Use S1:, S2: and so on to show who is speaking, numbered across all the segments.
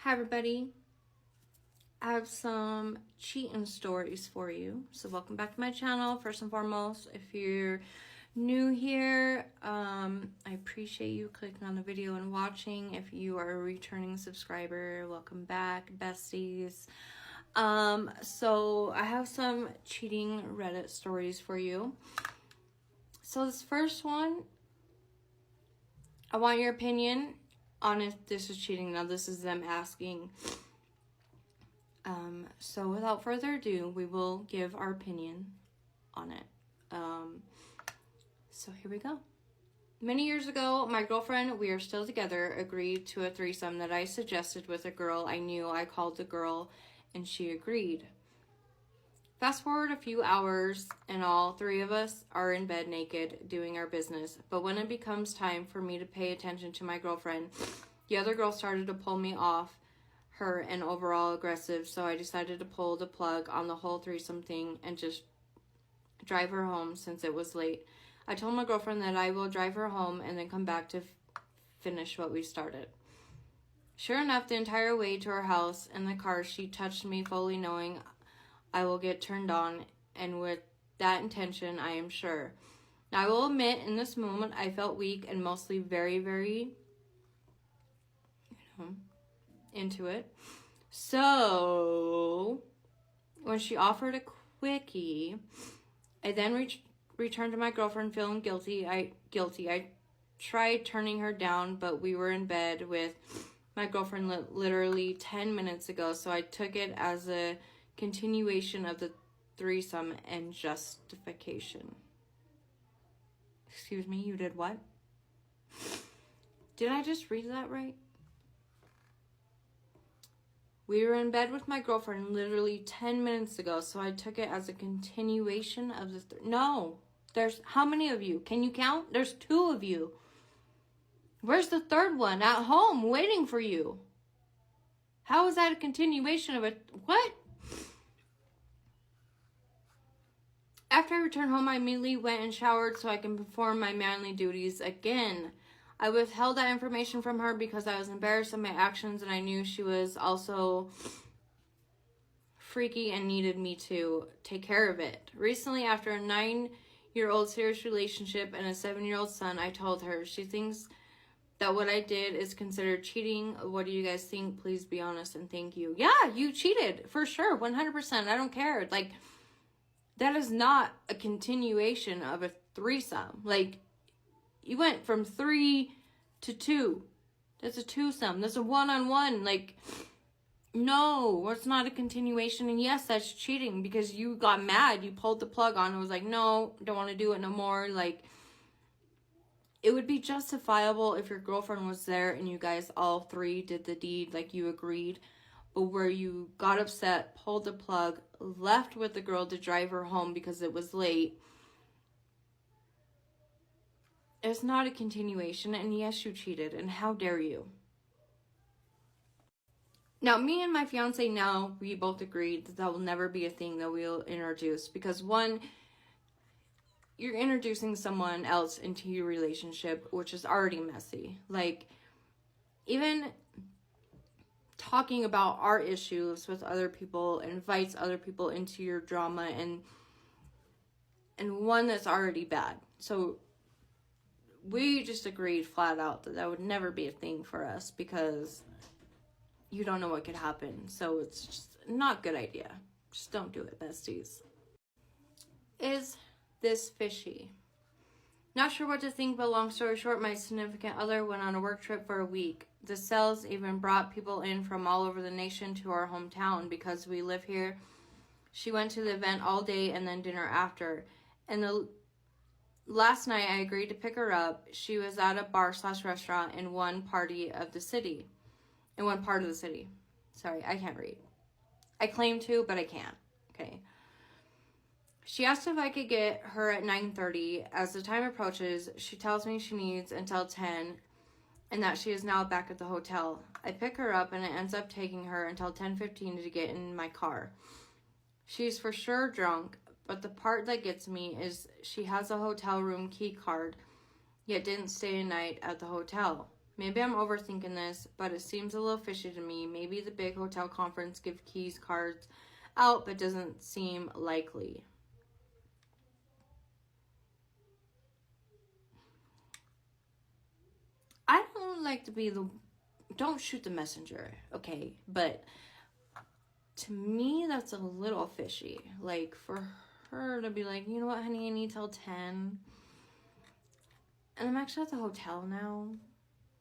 S1: Hi everybody, I have some cheating stories for you. So welcome back to my channel. First and foremost, if you're new here, I appreciate you clicking on the video and watching. If you are a returning subscriber, welcome back, besties. So I have some cheating Reddit stories for you. So this first one, I want your opinion on if this is cheating. Now this is them asking. So without further ado, we will give our opinion on it. So here we go. Many years ago, my girlfriend, we are still together, agreed to a threesome that I suggested with a girl I knew. I called the girl and she agreed. Fast forward a few hours and all three of us are in bed naked doing our business. But when it becomes time for me to pay attention to my girlfriend, the other girl started to pull me off her and overall aggressive. So I decided to pull the plug on the whole threesome thing and just drive her home since it was late. I told my girlfriend that I will drive her home and then come back to finish what we started. Sure enough, the entire way to her house in the car, she touched me fully knowing I will get turned on, and with that intention, I am sure. Now, I will admit, in this moment, I felt weak and mostly very, very, into it. So, when she offered a quickie, I then returned to my girlfriend feeling guilty. I tried turning her down, but we were in bed with my girlfriend literally 10 minutes ago, so I took it as a continuation of the threesome and justification. Excuse me, you did what? Did I just read that right? We were in bed with my girlfriend literally 10 minutes ago, so I took it as a continuation of the no. There's how many of you? Can you count? There's 2 of you. Where's the third one? At home, waiting for you. How is that a continuation of it? What? After I returned home, I immediately went and showered so I can perform my manly duties again. I withheld that information from her because I was embarrassed of my actions and I knew she was also freaky and needed me to take care of it. Recently, after a 9-year-old serious relationship and a 7-year-old son, I told her. She thinks that what I did is considered cheating. What do you guys think? Please be honest and thank you. Yeah, you cheated for sure. 100%. I don't care. Like, that is not a continuation of a threesome. Like, you went from 3 to 2. That's a twosome. That's a one-on-one. Like, no, it's not a continuation. And yes, that's cheating because you got mad. You pulled the plug on and was like, no, don't want to do it no more. Like, it would be justifiable if your girlfriend was there and you guys all 3 did the deed, like you agreed. But where you got upset, pulled the plug, left with the girl to drive her home because it was late, it's not a continuation. And yes, you cheated. And how dare you? Now, me and my fiance now, we both agreed that will never be a thing that we'll introduce. Because one, you're introducing someone else into your relationship, which is already messy. Like, even talking about our issues with other people invites other people into your drama and one that's already bad. So we just agreed flat out that would never be a thing for us because you don't know what could happen. So it's just not a good idea. Just don't do it, besties. Is this fishy? Not sure what to think, but long story short, my significant other went on a work trip for a week. The sales even brought people in from all over the nation to our hometown because we live here. She went to the event all day and then dinner after. And last night I agreed to pick her up. She was at a bar/restaurant in one part of the city. Sorry, I can't read. I claim to, but I can't. Okay. She asked if I could get her at 9:30. As the time approaches, she tells me she needs until 10 and that she is now back at the hotel. I pick her up and it ends up taking her until 10:15 to get in my car. She's for sure drunk, but the part that gets me is she has a hotel room key card, yet didn't stay a night at the hotel. Maybe I'm overthinking this, but it seems a little fishy to me. Maybe the big hotel conference give keys cards out, but doesn't seem likely. I don't like to be the... Don't shoot the messenger, okay? But to me, that's a little fishy. Like, for her to be like, you know what, honey, I need till 10. And I'm actually at the hotel now.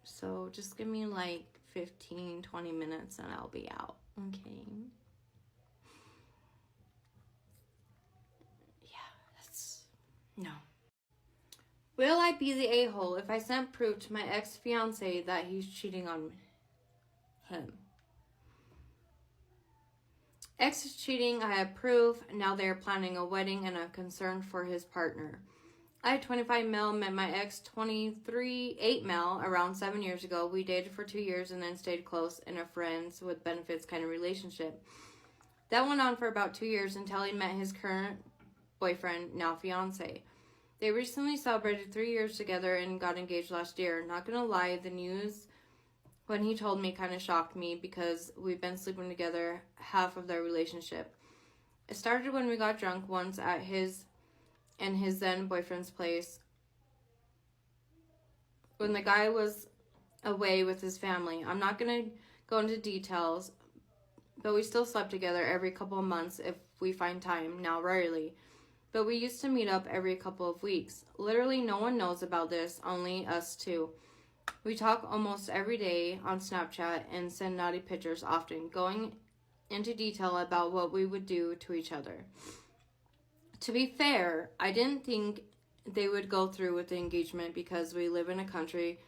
S1: So just give me like 15, 20 minutes and I'll be out, okay? Yeah, that's... No. Will I be the a-hole if I sent proof to my ex-fiance that he's cheating on him? Ex is cheating, I have proof. Now they are planning a wedding and I'm concerned for his partner. I, 25 male, met my ex, 23, 8 male, around 7 years ago. We dated for 2 years and then stayed close in a friends with benefits kind of relationship. That went on for about 2 years until he met his current boyfriend, now fiance. They recently celebrated 3 years together and got engaged last year. Not gonna lie, the news when he told me kind of shocked me because we've been sleeping together half of their relationship. It started when we got drunk once at his and his then boyfriend's place when the guy was away with his family. I'm not going to go into details, but we still slept together every couple of months if we find time, now rarely. But we used to meet up every couple of weeks. Literally no one knows about this, only us two. We talk almost every day on Snapchat and send naughty pictures often, going into detail about what we would do to each other. To be fair, I didn't think they would go through with the engagement because we live in a country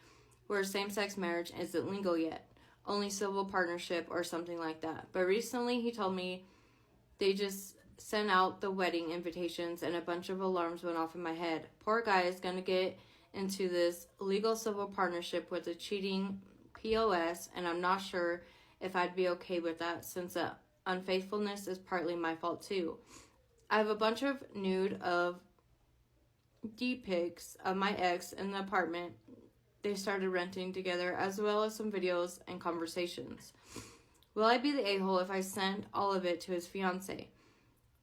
S1: where same-sex marriage isn't legal yet, only civil partnership or something like that. But recently he told me they just sent out the wedding invitations and a bunch of alarms went off in my head. Poor guy is going to get into this legal civil partnership with a cheating POS, and I'm not sure if I'd be okay with that since the unfaithfulness is partly my fault too. I have a bunch of nude of D-pics of my ex in the apartment they started renting together, as well as some videos and conversations. Will I be the a-hole if I send all of it to his fiance?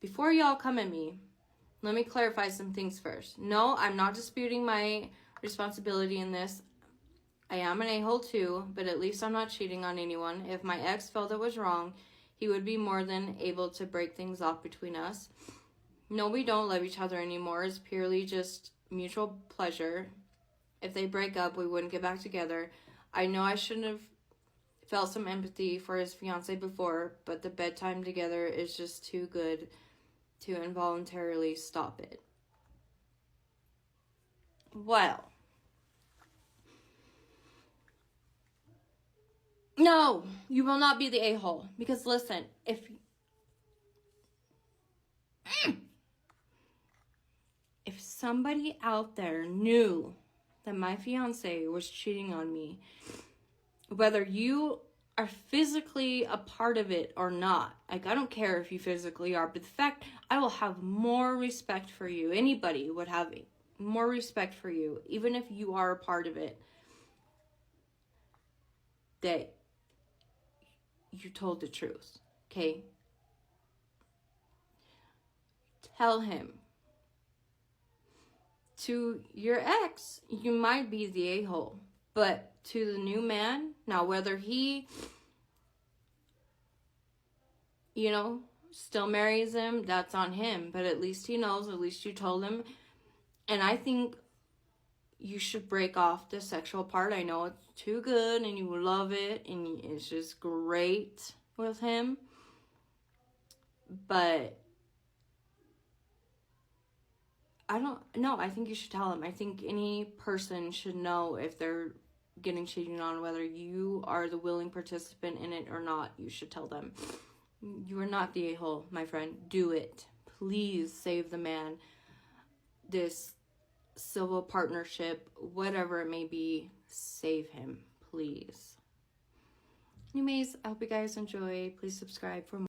S1: Before y'all come at me, let me clarify some things first. No, I'm not disputing my responsibility in this. I am an a-hole too, but at least I'm not cheating on anyone. If my ex felt it was wrong, he would be more than able to break things off between us. No, we don't love each other anymore. It's purely just mutual pleasure. If they break up, we wouldn't get back together. I know I shouldn't have felt some empathy for his fiance before, but the bedtime together is just too good to involuntarily stop it. Well, no, you will not be the a-hole. Because listen, if somebody out there knew that my fiance was cheating on me, whether you are physically a part of it or not, like, I don't care if you physically are, but the fact, I will have more respect for you. Anybody would have more respect for you, even if you are a part of it, that you told the truth, okay? Tell him. To your ex, you might be the a-hole, but to the new man, now whether he, still marries him, that's on him, but at least he knows, at least you told him. And I think you should break off the sexual part. I know it's too good and you love it and it's just great with him, but I think you should tell him. I think any person should know if they're getting cheated on, whether you are the willing participant in it or not. You should tell them. You are not the a-hole, my friend. Do it. Please save the man. This civil partnership, whatever it may be, save him, please. Anyways, I hope you guys enjoy. Please subscribe for more.